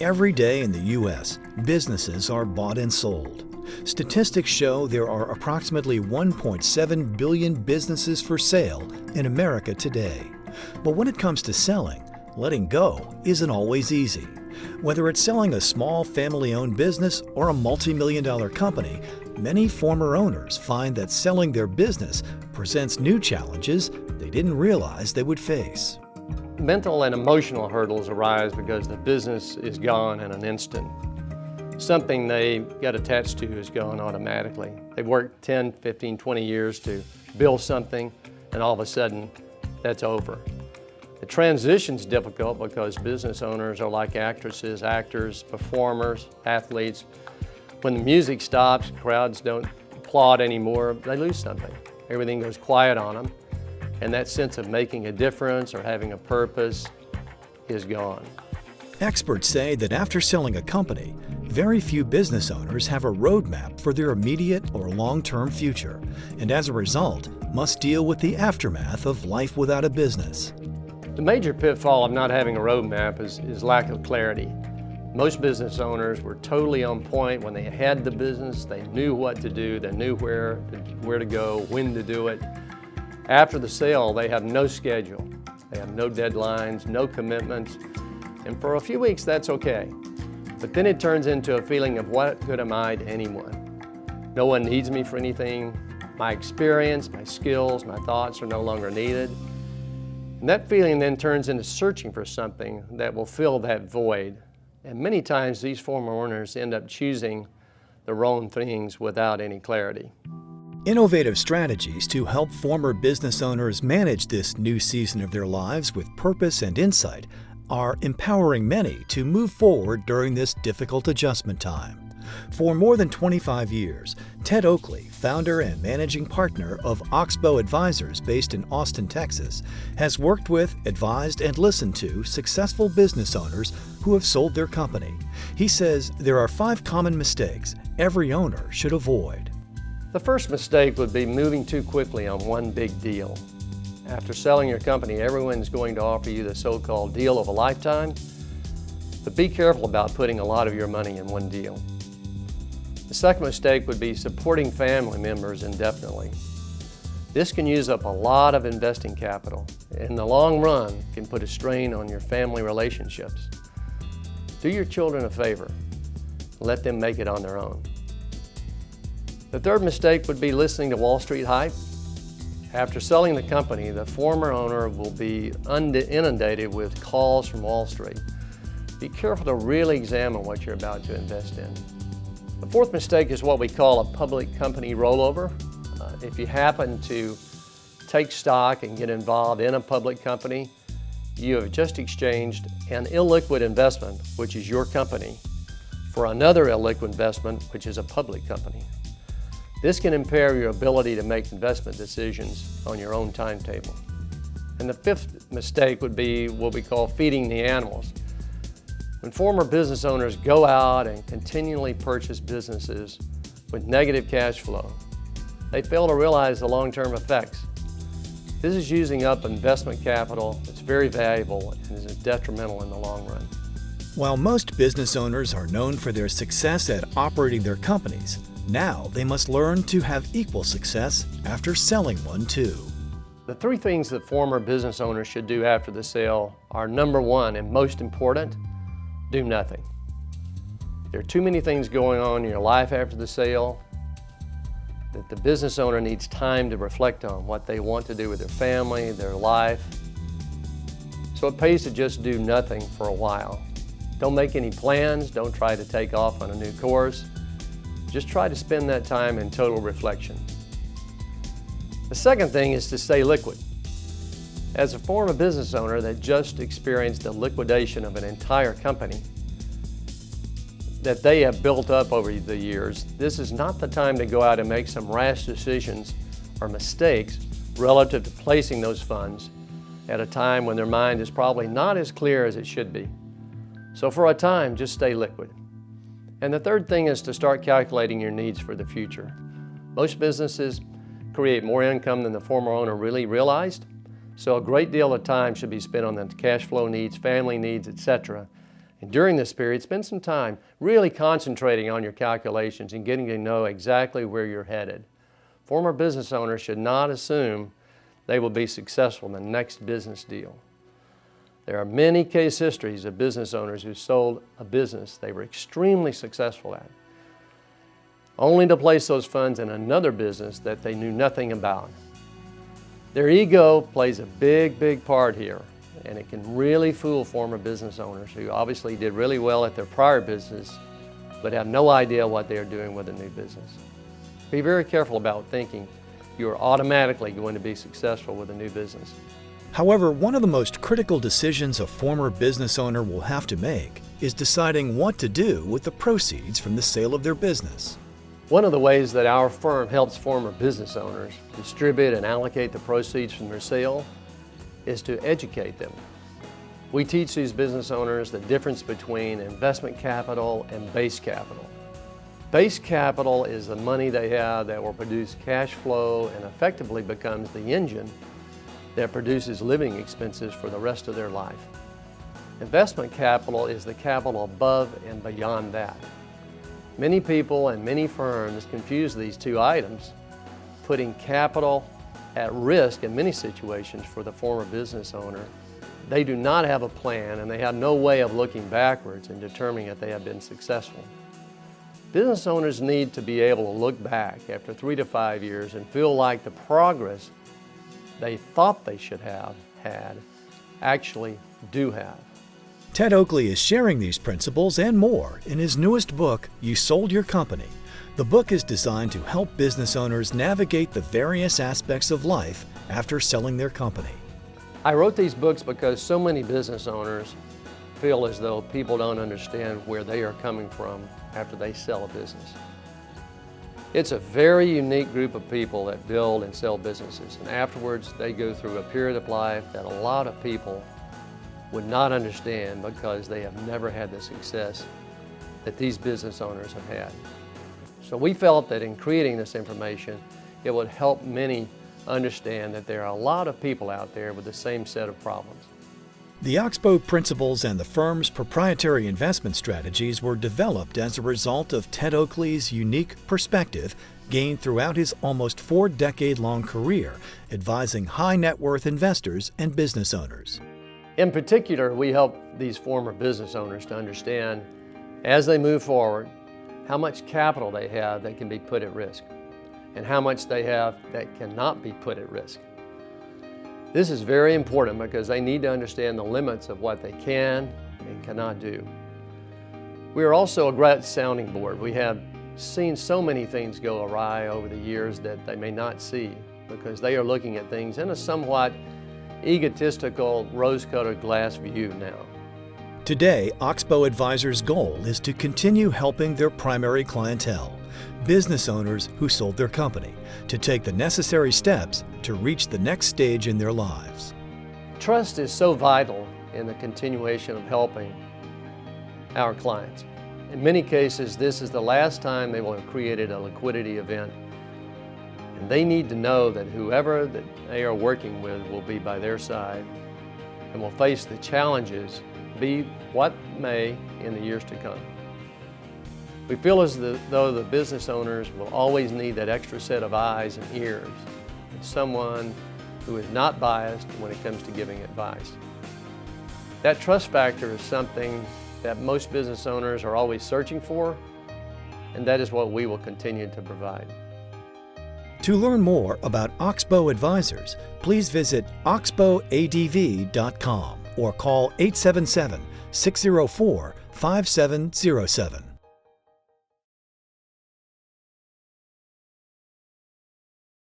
Every day in the U.S., businesses are bought and sold. Statistics show there are approximately 1.7 billion businesses for sale in America today. But when it comes to selling, letting go isn't always easy. Whether it's selling a small family-owned business or a multi-million-dollar company, many former owners find that selling their business presents new challenges they didn't realize they would face. Mental and emotional hurdles arise because the business is gone in an instant. Something they got attached to is gone automatically. They've worked 10, 15, 20 years to build something, and all of a sudden, that's over. The transition's difficult because business owners are like actresses, actors, performers, athletes. When the music stops, crowds don't applaud anymore, they lose something. Everything goes quiet on them, and that sense of making a difference or having a purpose is gone. Experts say that after selling a company, very few business owners have a roadmap for their immediate or long-term future, and as a result, must deal with the aftermath of life without a business. The major pitfall of not having a roadmap is lack of clarity. Most business owners were totally on point when they had the business. They knew what to do, they knew where to go, when to do it. After the sale, they have no schedule. They have no deadlines, no commitments, and for a few weeks that's okay. But then it turns into a feeling of what good am I to anyone? No one needs me for anything. My experience, my skills, my thoughts are no longer needed. And that feeling then turns into searching for something that will fill that void. And many times these former owners end up choosing the wrong things without any clarity. Innovative strategies to help former business owners manage this new season of their lives with purpose and insight are empowering many to move forward during this difficult adjustment time. For more than 25 years, Ted Oakley, founder and managing partner of Oxbow Advisors based in Austin, Texas, has worked with, advised, and listened to successful business owners who have sold their company. He says there are 5 common mistakes every owner should avoid. The first mistake would be moving too quickly on one big deal. After selling your company, everyone's going to offer you the so-called deal of a lifetime, but be careful about putting a lot of your money in one deal. The second mistake would be supporting family members indefinitely. This can use up a lot of investing capital. In the long run, can put a strain on your family relationships. Do your children a favor. Let them make it on their own. The third mistake would be listening to Wall Street hype. After selling the company, the former owner will be inundated with calls from Wall Street. Be careful to really examine what you're about to invest in. The fourth mistake is what we call a public company rollover. If you happen to take stock and get involved in a public company, you have just exchanged an illiquid investment, which is your company, for another illiquid investment, which is a public company. This can impair your ability to make investment decisions on your own timetable. And the fifth mistake would be what we call feeding the animals. When former business owners go out and continually purchase businesses with negative cash flow, they fail to realize the long-term effects. This is using up investment capital that's very valuable and is detrimental in the long run. While most business owners are known for their success at operating their companies, now they must learn to have equal success after selling one too. The 3 things that former business owners should do after the sale are: number 1, and most important, do nothing. There are too many things going on in your life after the sale that the business owner needs time to reflect on what they want to do with their family, their life. So it pays to just do nothing for a while. Don't make any plans, don't try to take off on a new course. Just try to spend that time in total reflection. The second thing is to stay liquid. As a former business owner that just experienced the liquidation of an entire company that they have built up over the years, this is not the time to go out and make some rash decisions or mistakes relative to placing those funds at a time when their mind is probably not as clear as it should be. So for a time, just stay liquid. And the third thing is to start calculating your needs for the future. Most businesses create more income than the former owner really realized, so a great deal of time should be spent on the cash flow needs, family needs, etc., And during this period, spend some time really concentrating on your calculations and getting to know exactly where you're headed. Former business owners should not assume they will be successful in the next business deal. There are many case histories of business owners who sold a business they were extremely successful at, only to place those funds in another business that they knew nothing about. Their ego plays a big part here, and it can really fool former business owners who obviously did really well at their prior business but have no idea what they are doing with a new business. Be very careful about thinking you are automatically going to be successful with a new business. However, one of the most critical decisions a former business owner will have to make is deciding what to do with the proceeds from the sale of their business. One of the ways that our firm helps former business owners distribute and allocate the proceeds from their sale is to educate them. We teach these business owners the difference between investment capital and base capital. Base capital is the money they have that will produce cash flow and effectively becomes the engine that produces living expenses for the rest of their life. Investment capital is the capital above and beyond that. Many people and many firms confuse these two items, putting capital at risk in many situations for the former business owner. They do not have a plan and they have no way of looking backwards and determining if they have been successful. Business owners need to be able to look back after 3 to 5 years and feel like the progress they thought they should have had actually do have. Ted Oakley is sharing these principles and more in his newest book, You Sold Your Company. The book is designed to help business owners navigate the various aspects of life after selling their company. I wrote these books because so many business owners feel as though people don't understand where they are coming from after they sell a business. It's a very unique group of people that build and sell businesses, and afterwards they go through a period of life that a lot of people would not understand because they have never had the success that these business owners have had. So we felt that in creating this information, it would help many understand that there are a lot of people out there with the same set of problems. The Oxbow principles and the firm's proprietary investment strategies were developed as a result of Ted Oakley's unique perspective gained throughout his almost 4-decade-long career advising high net worth investors and business owners. In particular, we help these former business owners to understand, as they move forward, how much capital they have that can be put at risk and how much they have that cannot be put at risk. This is very important because they need to understand the limits of what they can and cannot do. We are also a great sounding board. We have seen so many things go awry over the years that they may not see because they are looking at things in a somewhat egotistical, rose-colored glass view now. Today, Oxbow Advisors' goal is to continue helping their primary clientele, business owners who sold their company, to take the necessary steps to reach the next stage in their lives. Trust is so vital in the continuation of helping our clients. In many cases, this is the last time they will have created a liquidity event. And they need to know that whoever that they are working with will be by their side and will face the challenges, be what may, in the years to come. We feel as though the business owners will always need that extra set of eyes and ears, and someone who is not biased when it comes to giving advice. That trust factor is something that most business owners are always searching for, and that is what we will continue to provide. To learn more about Oxbow Advisors, please visit oxbowadv.com or call 877-604-5707.